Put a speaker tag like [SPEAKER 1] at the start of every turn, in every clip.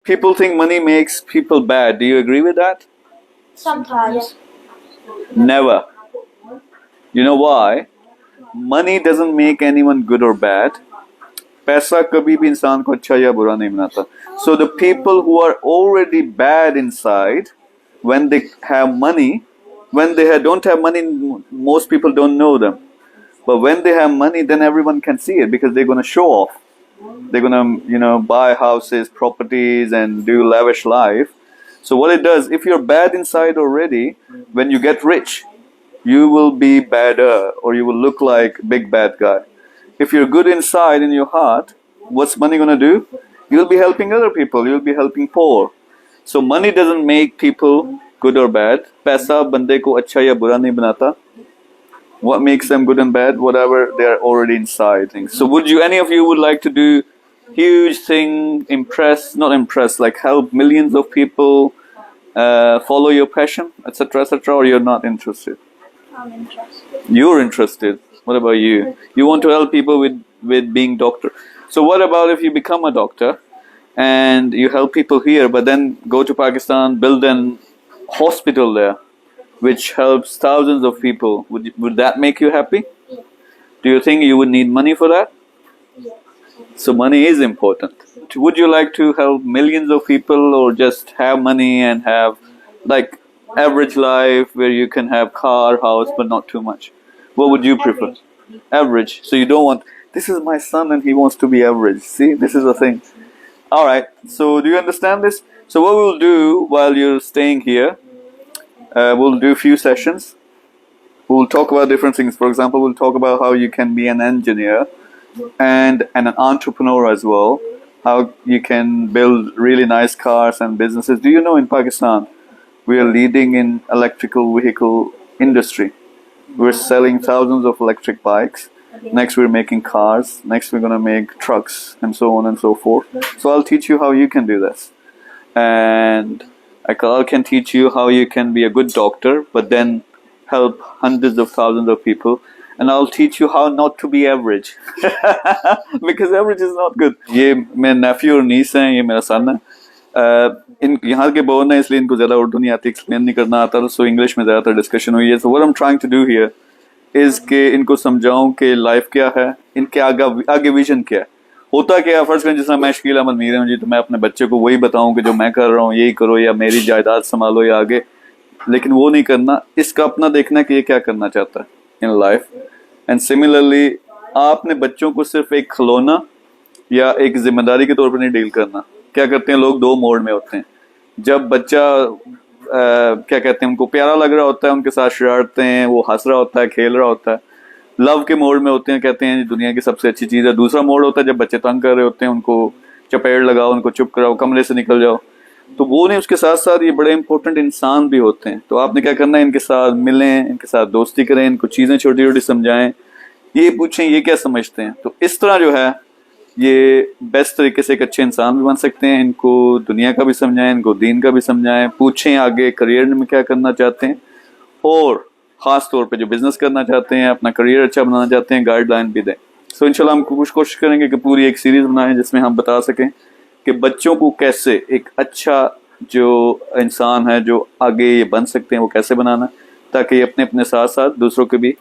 [SPEAKER 1] People think money makes people bad. Do you agree with that?
[SPEAKER 2] Sometimes.
[SPEAKER 1] Never. You know why? Money doesn't make anyone good or bad. पैसा कभी भी इंसान को अच्छा या बुरा नहीं बनाता. So the people who are already bad inside, when they have money, when they don't have money, most people don't know them. But when they have money, then everyone can see it because they're going to show off. They're going to, buy houses, properties, and do lavish life. So what it does, if you're bad inside already, when you get rich, you will be badder or you will look like big bad guy. If you're good inside in your heart, what's money going to do? You'll be helping other people. You'll be helping poor. So money doesn't make people good or bad. पैसा बंदे को अच्छा या बुरा नहीं बनाता. What makes them good and bad? Whatever they are already inside. So any of you would like to do huge thing, like help millions of people, follow your passion, etc., etc., or you're not interested?
[SPEAKER 2] I'm interested.
[SPEAKER 1] You're interested. What about you? You want to help people with being doctor. So what about if you become a doctor and you help people here, but then go to Pakistan, build an hospital there, which helps thousands of people? Would that make you happy?
[SPEAKER 2] Yeah.
[SPEAKER 1] Do you think you would need money for that?
[SPEAKER 2] Yeah.
[SPEAKER 1] So money is important. Would you like to help millions of people or just have money and have like average life where you can have car, house, but not too much? What would you prefer? Average. So you don't want, this is my son and he wants to be average. See, this is the thing. All right. So do you understand this? So what we'll do while you're staying here, we'll do a few sessions. We'll talk about different things. For example, we'll talk about how you can be an engineer and an entrepreneur as well. How you can build really nice cars and businesses. Do you know in Pakistan, we are leading in electrical vehicle industry. We're selling thousands of electric bikes. Next, we're making cars. Next, we're going to make trucks and so on and so forth. So I'll teach you how you can do this. And I can teach you how you can be a good doctor, but then help hundreds of thousands of people. And I'll teach you how not to be average. Because average is not good. ये मेरे nephew और niece हैं, ये मेरा son है. इन यहाँ के born है इसलिए इनको ज़्यादा उर्दू नहीं आती, एक्सप्लेन नहीं करना आता, सो इंग्लिश में ज़्यादातर डिस्कशन हुई है. So what I am trying to do here is के इनको समझाऊं कि लाइफ क्या है, इनके आगे विजन क्या है. होता क्या है, फर्स्ट जिस मैं शकील अहमद मीर हूँ जी, तो मैं अपने बच्चे को वही बताऊं कि जो मैं कर रहा हूँ यही करो, या मेरी जायदाद संभालो या आगे, लेकिन वो नहीं करना. इसका अपना देखना कि ये क्या करना चाहता है इन लाइफ. एंड सिमिलरली आपने बच्चों को सिर्फ एक खिलौना या एक जिम्मेदारी के तौर पर नहीं डील करना. क्या करते हैं लोग, दो मोड में होते हैं. जब बच्चा क्या कहते हैं, उनको प्यारा लग रहा होता है, उनके साथ शरारते हैं, वो हंस रहा होता है, खेल रहा होता है, लव के मोड में होते हैं, कहते हैं दुनिया की सबसे अच्छी चीज़ है. दूसरा मोड होता है जब बच्चे तंग कर रहे होते हैं, उनको चपेट लगाओ, उनको चुप कराओ, कमरे से निकल जाओ. तो वो नहीं, उसके साथ साथ ये बड़े इंपॉर्टेंट इंसान भी होते हैं. तो आपने क्या करना है, इनके साथ मिलें, इनके साथ दोस्ती करें, इनको चीज़ें छोटी छोटी समझाएं, ये पूछें ये क्या समझते हैं. तो इस तरह जो है ये बेस्ट तरीके से एक अच्छे इंसान भी बन सकते हैं. इनको दुनिया का भी समझाएं, इनको दीन का भी समझाएं, पूछें आगे करियर में क्या करना चाहते हैं, और ख़ास तौर पे जो बिज़नेस करना चाहते हैं, अपना करियर अच्छा बनाना चाहते हैं, गाइडलाइन भी दें. सो इंशाल्लाह हम कुछ कोशिश करेंगे कि पूरी एक सीरीज़ बनाएं जिसमें हम बता सकें कि बच्चों को कैसे एक अच्छा जो इंसान है जो आगे ये बन सकते हैं वो कैसे बनाना, ताकि ये अपने अपने साथ साथ दूसरों के भी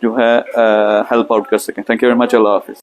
[SPEAKER 1] जो है हेल्प आउट कर सकें. Thank you very much. अल्लाह हाफिज़.